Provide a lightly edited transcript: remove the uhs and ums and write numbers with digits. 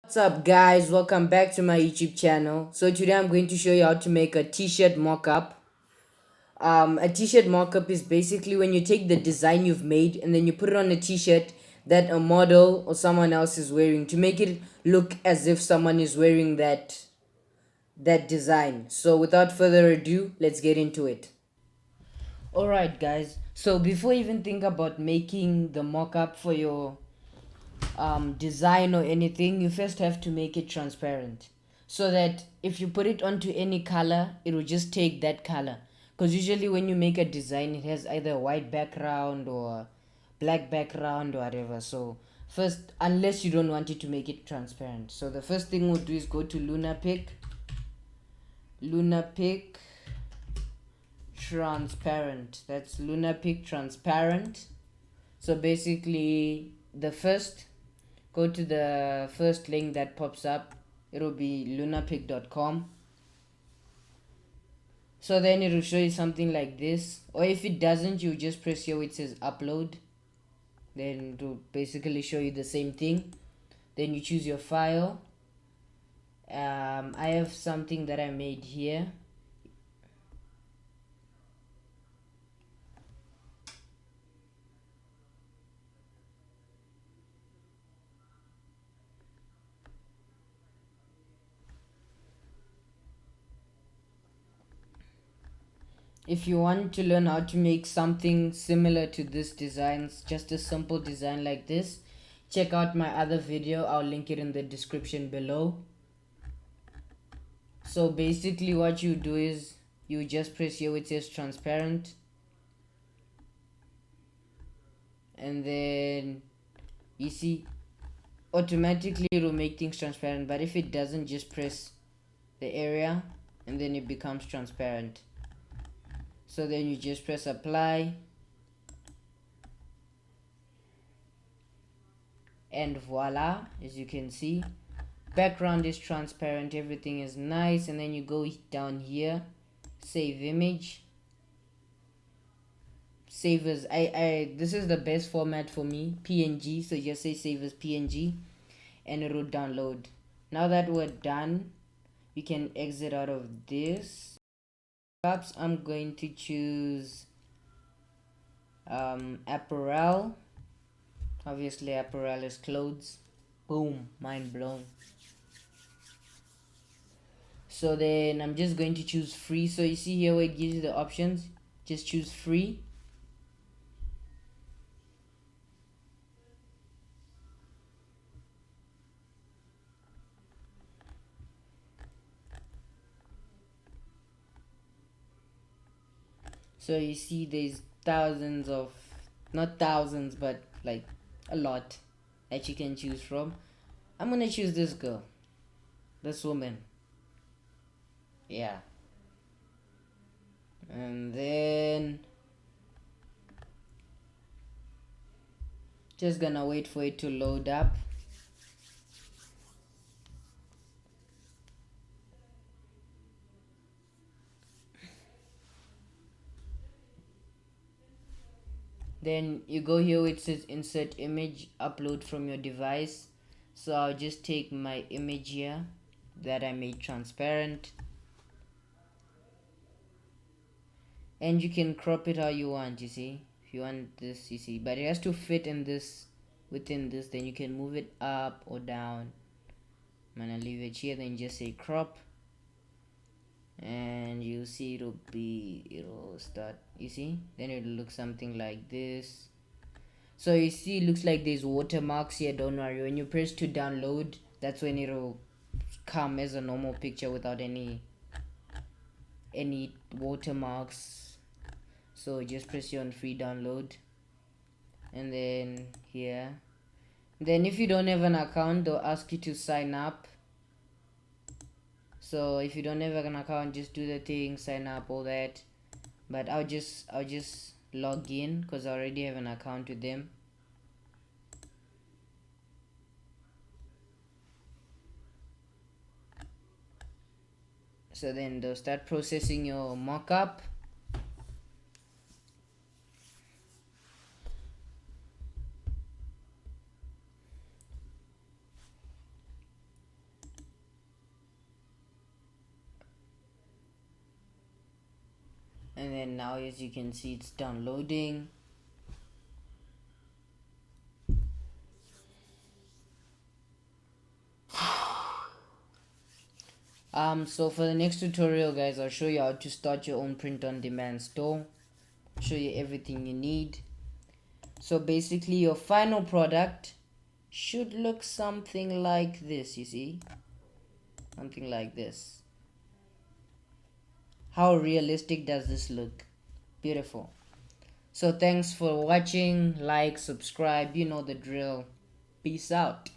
What's up guys, welcome back to my YouTube channel. So today I'm going to show you how to make a t-shirt mockup. A t-shirt mockup is basically when you take the design you've made and then you put it on a t-shirt that a model or someone else is wearing to make it look as if someone is wearing that design. So without further ado, let's get into it. Alright guys, so before you even think about making the mockup for your design or anything, you first have to make it transparent so that if you put it onto any color, it will just take that color. Because usually when you make a design, it has either a white background or black background or whatever. So first, unless you don't want it to make it transparent, so the first thing we'll do is go to Lunapic transparent. That's Lunapic transparent. So basically, the first, go to the first link that pops up. It'll be lunapic.com. So then it'll show you something like this, or if it doesn't, you just press here where it says upload. Then it'll basically show you the same thing. Then you choose your file. I have something that I made here. If you want to learn how to make something similar to this design, just a simple design like this, check out my other video. I'll link it in the description below. So basically what you do is you just press here where it says transparent, and then you see automatically it will make things transparent, but if it doesn't, just press the area and then it becomes transparent. So then you just press apply, and voila, as you can see, background is transparent, everything is nice. And then you go down here, save image, save as I this is the best format for me, PNG. So just say save as PNG and it will download. Now that we're done, we can exit out of this. Perhaps I'm going to choose apparel. Obviously apparel is clothes. Boom, mind blown. So then I'm just going to choose free. So you see here where it gives you the options, just choose free. So you see there's thousands of, not thousands, but like a lot that you can choose from. I'm gonna choose this girl, this woman. Yeah. And then just gonna wait for it to load up. Then you go here where it says insert image, upload from your device. So I'll just take my image here that I made transparent, and you can crop it how you want. You see, if you want this, you see, but it has to fit in this, within this. Then you can move it up or down. I'm gonna leave it here, then just say crop, and you see it'll start, you see, then it'll look something like this. So you see it looks like there's watermarks here. Don't worry, when you press to download, that's when it'll come as a normal picture without any watermarks. So just press here on free download, and then here, then if you don't have an account, they'll ask you to sign up. So if you don't have an account, just do the thing, sign up, all that. But I'll just log in because I already have an account with them. So then they'll start processing your mockup. And then now, as you can see, it's downloading. So for the next tutorial, guys, I'll show you how to start your own print on demand store. Show you everything you need. So basically, your final product should look something like this. You see, something like this. How realistic does this look? Beautiful. So thanks for watching. Like, subscribe, you know the drill. Peace out.